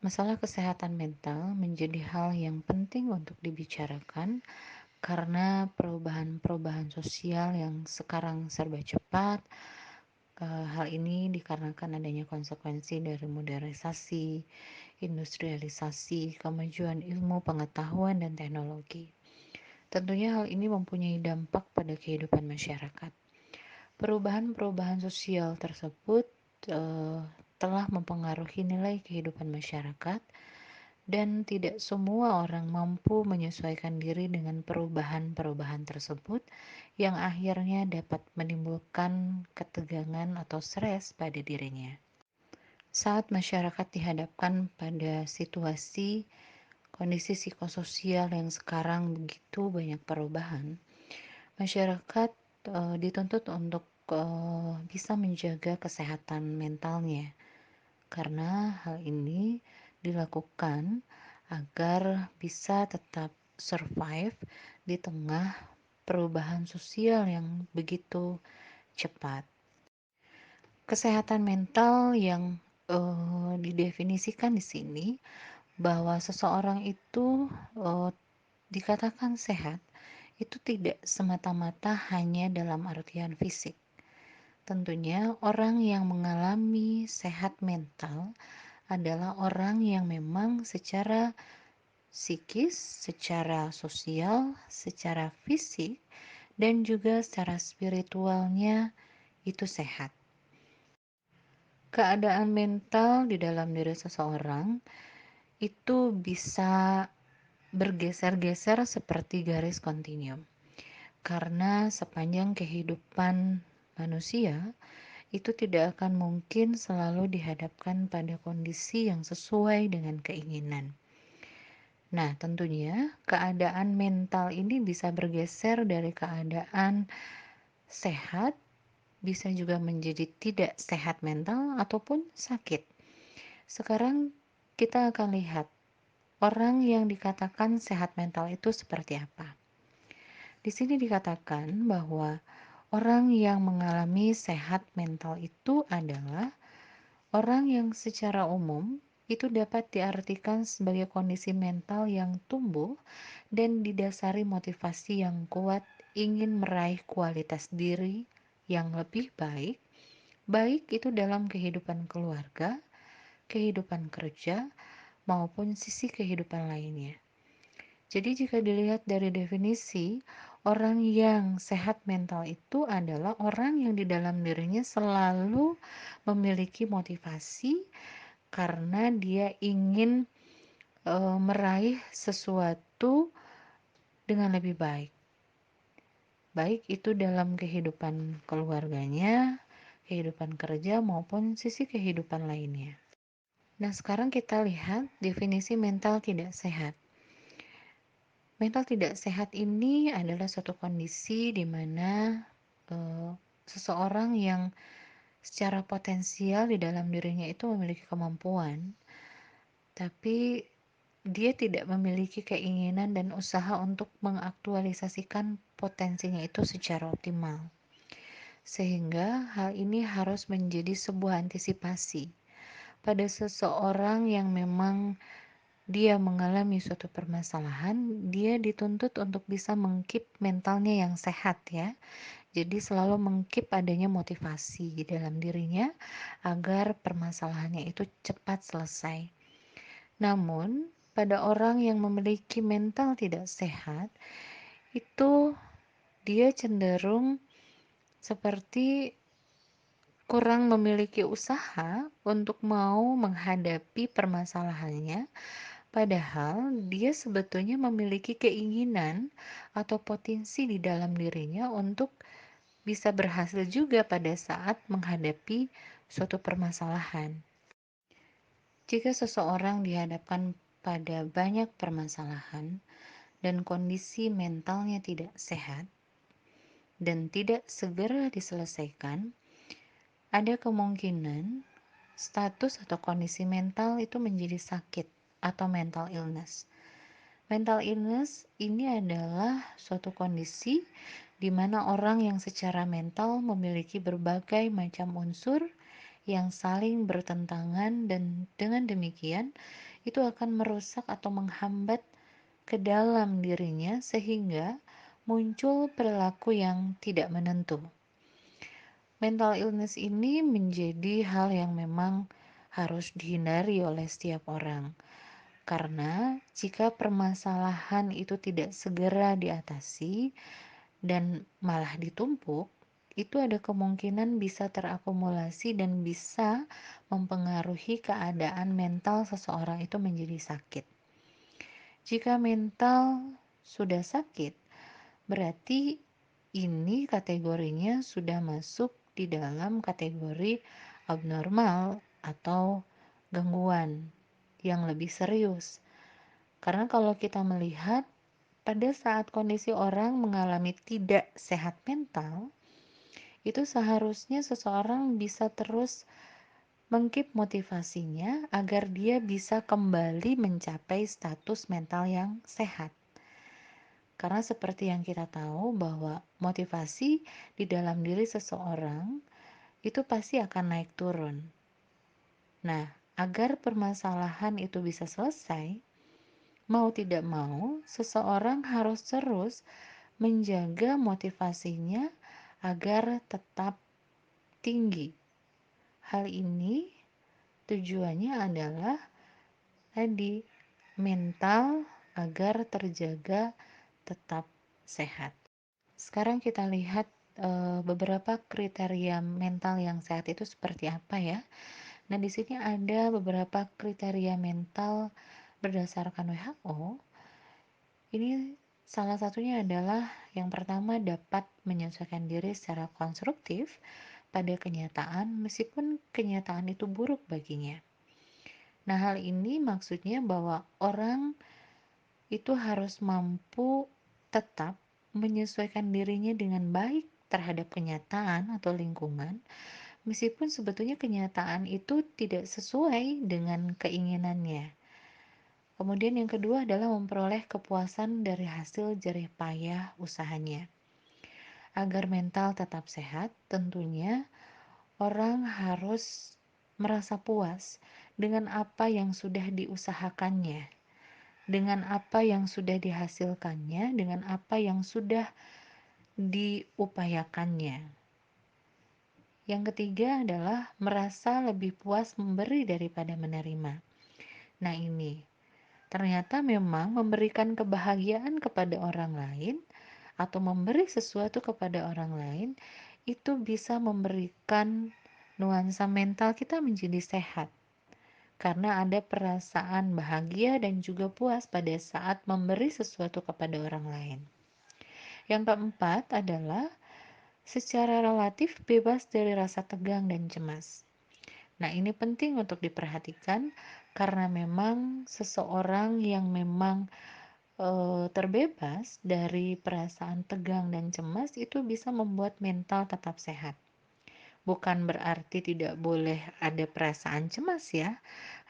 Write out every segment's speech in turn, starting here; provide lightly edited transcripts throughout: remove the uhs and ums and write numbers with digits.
Masalah kesehatan mental menjadi hal yang penting untuk dibicarakan karena perubahan-perubahan sosial yang sekarang serba cepat. Hal ini dikarenakan adanya konsekuensi dari modernisasi, industrialisasi, kemajuan ilmu pengetahuan dan teknologi. Tentunya hal ini mempunyai dampak pada kehidupan masyarakat. Perubahan-perubahan sosial tersebut eh, telah mempengaruhi nilai kehidupan masyarakat dan tidak semua orang mampu menyesuaikan diri dengan perubahan-perubahan tersebut yang akhirnya dapat menimbulkan ketegangan atau stres pada dirinya. Saat masyarakat dihadapkan pada situasi kondisi psikososial yang sekarang begitu banyak perubahan, masyarakat dituntut untuk bisa menjaga kesehatan mentalnya karena hal ini dilakukan agar bisa tetap survive di tengah perubahan sosial yang begitu cepat. Kesehatan mental yang didefinisikan di sini bahwa seseorang itu dikatakan sehat itu tidak semata-mata hanya dalam artian fisik. Tentunya orang yang mengalami sehat mental adalah orang yang memang secara psikis, secara sosial, secara fisik, dan juga secara spiritualnya itu sehat. Keadaan mental di dalam diri seseorang itu bisa bergeser-geser seperti garis kontinum. Karena sepanjang kehidupan manusia, itu tidak akan mungkin selalu dihadapkan pada kondisi yang sesuai dengan keinginan. Nah, tentunya keadaan mental ini bisa bergeser dari keadaan sehat, bisa juga menjadi tidak sehat mental ataupun sakit. Sekarang kita akan lihat orang yang dikatakan sehat mental itu seperti apa. Di sini dikatakan bahwa orang yang mengalami sehat mental itu adalah orang yang secara umum itu dapat diartikan sebagai kondisi mental yang tumbuh dan didasari motivasi yang kuat ingin meraih kualitas diri yang lebih baik, baik itu dalam kehidupan keluarga, kehidupan kerja, maupun sisi kehidupan lainnya. Jadi jika dilihat dari definisi, orang yang sehat mental itu adalah orang yang di dalam dirinya selalu memiliki motivasi karena dia ingin meraih sesuatu dengan lebih baik. Baik itu dalam kehidupan keluarganya, kehidupan kerja maupun sisi kehidupan lainnya. Nah, sekarang kita lihat definisi mental tidak sehat. Mental tidak sehat ini adalah suatu kondisi di mana eh, seseorang yang secara potensial di dalam dirinya itu memiliki kemampuan, tapi dia tidak memiliki keinginan dan usaha untuk mengaktualisasikan potensinya itu secara optimal. Sehingga hal ini harus menjadi sebuah antisipasi pada seseorang yang memang dia mengalami suatu permasalahan, dia dituntut untuk bisa mengkeep mentalnya yang sehat ya. Jadi selalu mengkeep adanya motivasi di dalam dirinya agar permasalahannya itu cepat selesai. Namun, pada orang yang memiliki mental tidak sehat, itu dia cenderung seperti kurang memiliki usaha untuk mau menghadapi permasalahannya. Padahal dia sebetulnya memiliki keinginan atau potensi di dalam dirinya untuk bisa berhasil juga pada saat menghadapi suatu permasalahan. Jika seseorang dihadapkan pada banyak permasalahan dan kondisi mentalnya tidak sehat dan tidak segera diselesaikan, ada kemungkinan status atau kondisi mental itu menjadi sakit atau mental illness. Mental illness ini adalah suatu kondisi di mana orang yang secara mental memiliki berbagai macam unsur yang saling bertentangan dan dengan demikian itu akan merusak atau menghambat ke dalam dirinya sehingga muncul perilaku yang tidak menentu. Mental illness ini menjadi hal yang memang harus dihindari oleh setiap orang. Karena jika permasalahan itu tidak segera diatasi dan malah ditumpuk, itu ada kemungkinan bisa terakumulasi dan bisa mempengaruhi keadaan mental seseorang itu menjadi sakit. Jika mental sudah sakit, berarti ini kategorinya sudah masuk di dalam kategori abnormal atau gangguan yang lebih serius. Karena kalau kita melihat pada saat kondisi orang mengalami tidak sehat mental, itu seharusnya seseorang bisa terus mengkip motivasinya agar dia bisa kembali mencapai status mental yang sehat. Karena seperti yang kita tahu bahwa motivasi di dalam diri seseorang itu pasti akan naik turun. Nah, agar permasalahan itu bisa selesai, mau tidak mau, seseorang harus terus menjaga motivasinya agar tetap tinggi. Hal ini tujuannya adalah tadi mental agar terjaga tetap sehat. Sekarang kita lihat beberapa kriteria mental yang sehat itu seperti apa ya. Nah, di sini ada beberapa kriteria mental berdasarkan WHO. Ini salah satunya adalah yang pertama dapat menyesuaikan diri secara konstruktif pada kenyataan meskipun kenyataan itu buruk baginya. Nah, hal ini maksudnya bahwa orang itu harus mampu tetap menyesuaikan dirinya dengan baik terhadap kenyataan atau lingkungan, meskipun sebetulnya kenyataan itu tidak sesuai dengan keinginannya. Kemudian yang kedua adalah memperoleh kepuasan dari hasil jerih payah usahanya. Agar mental tetap sehat, tentunya orang harus merasa puas dengan apa yang sudah diusahakannya, dengan apa yang sudah dihasilkannya, dengan apa yang sudah diupayakannya. Yang ketiga adalah merasa lebih puas memberi daripada menerima. Nah, ini ternyata memang memberikan kebahagiaan kepada orang lain atau memberi sesuatu kepada orang lain itu bisa memberikan nuansa mental kita menjadi sehat karena ada perasaan bahagia dan juga puas pada saat memberi sesuatu kepada orang lain. Yang keempat adalah secara relatif bebas dari rasa tegang dan cemas. Nah, ini penting untuk diperhatikan karena memang seseorang yang memang terbebas dari perasaan tegang dan cemas itu bisa membuat mental tetap sehat. Bukan berarti tidak boleh ada perasaan cemas ya,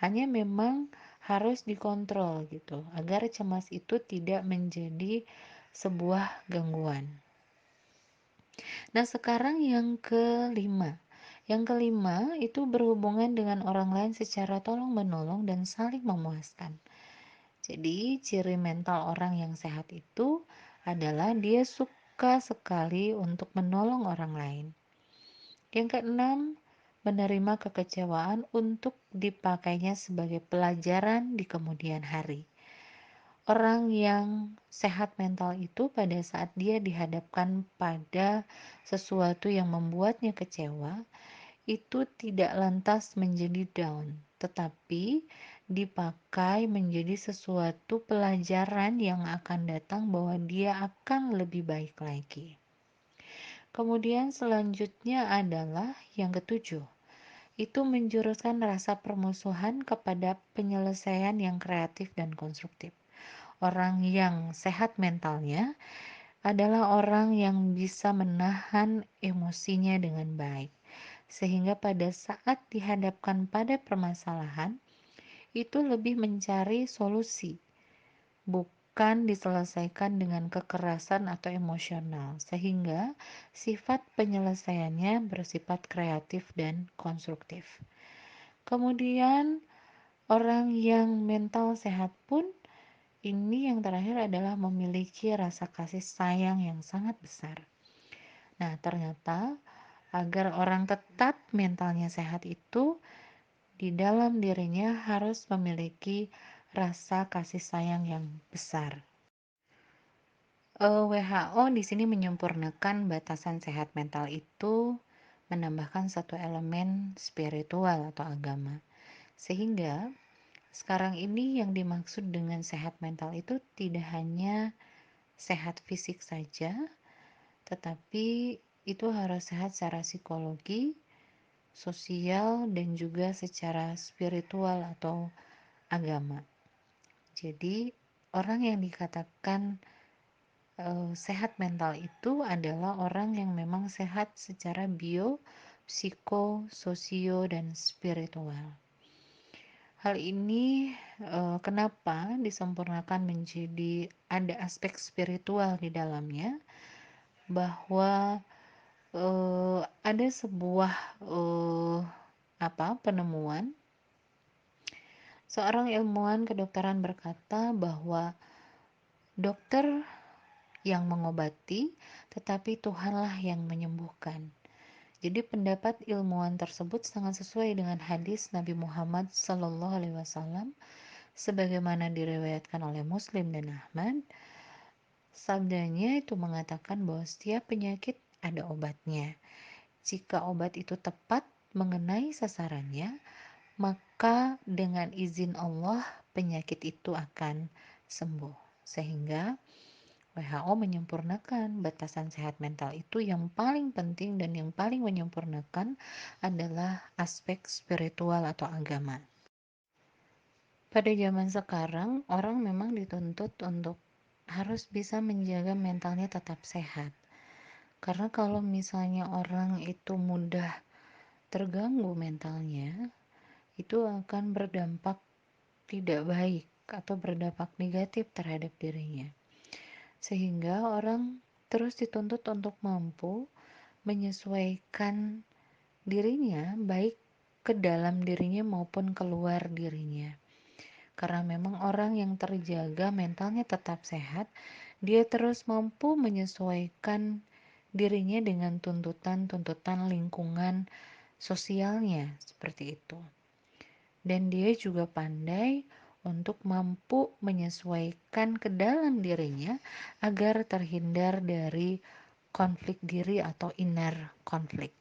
hanya memang harus dikontrol gitu, agar cemas itu tidak menjadi sebuah gangguan. Nah, sekarang yang kelima. Yang kelima itu berhubungan dengan orang lain secara tolong-menolong dan saling memuaskan. Jadi, ciri mental orang yang sehat itu adalah dia suka sekali untuk menolong orang lain. Yang keenam, menerima kekecewaan untuk dipakainya sebagai pelajaran di kemudian hari. Orang yang sehat mental itu pada saat dia dihadapkan pada sesuatu yang membuatnya kecewa, itu tidak lantas menjadi down, tetapi dipakai menjadi sesuatu pelajaran yang akan datang bahwa dia akan lebih baik lagi. Kemudian selanjutnya adalah yang ketujuh, itu menjuruskan rasa permusuhan kepada penyelesaian yang kreatif dan konstruktif. Orang yang sehat mentalnya adalah orang yang bisa menahan emosinya dengan baik, sehingga pada saat dihadapkan pada permasalahan, itu lebih mencari solusi, bukan diselesaikan dengan kekerasan atau emosional, sehingga sifat penyelesaiannya bersifat kreatif dan konstruktif. Kemudian Orang yang mental sehat pun ini yang terakhir adalah memiliki rasa kasih sayang yang sangat besar. Nah, ternyata agar orang tetap mentalnya sehat itu di dalam dirinya harus memiliki rasa kasih sayang yang besar. WHO di sini menyempurnakan batasan sehat mental itu menambahkan satu elemen spiritual atau agama. Sehingga sekarang ini yang dimaksud dengan sehat mental itu tidak hanya sehat fisik saja, tetapi itu harus sehat secara psikologi, sosial, dan juga secara spiritual atau agama. Jadi, orang yang dikatakan sehat mental itu adalah orang yang memang sehat secara bio, psiko, sosio, dan spiritual. Hal ini kenapa disempurnakan menjadi ada aspek spiritual di dalamnya, bahwa ada sebuah penemuan. Seorang ilmuwan kedokteran berkata bahwa dokter yang mengobati, tetapi Tuhanlah yang menyembuhkan. Jadi pendapat ilmuwan tersebut sangat sesuai dengan hadis Nabi Muhammad SAW sebagaimana diriwayatkan oleh Muslim dan Ahmad. Sabdanya itu mengatakan bahwa setiap penyakit ada obatnya. Jika obat itu tepat mengenai sasarannya, maka dengan izin Allah penyakit itu akan sembuh. Sehingga WHO menyempurnakan batasan sehat mental itu, yang paling penting dan yang paling menyempurnakan adalah aspek spiritual atau agama. Pada zaman sekarang, orang memang dituntut untuk harus bisa menjaga mentalnya tetap sehat. Karena kalau misalnya orang itu mudah terganggu mentalnya, itu akan berdampak tidak baik atau berdampak negatif terhadap dirinya. Sehingga orang terus dituntut untuk mampu menyesuaikan dirinya baik ke dalam dirinya maupun keluar dirinya. Karena memang orang yang terjaga mentalnya tetap sehat, dia terus mampu menyesuaikan dirinya dengan tuntutan-tuntutan lingkungan sosialnya seperti itu. Dan dia juga pandai untuk mampu menyesuaikan ke dalam dirinya agar terhindar dari konflik diri atau inner konflik.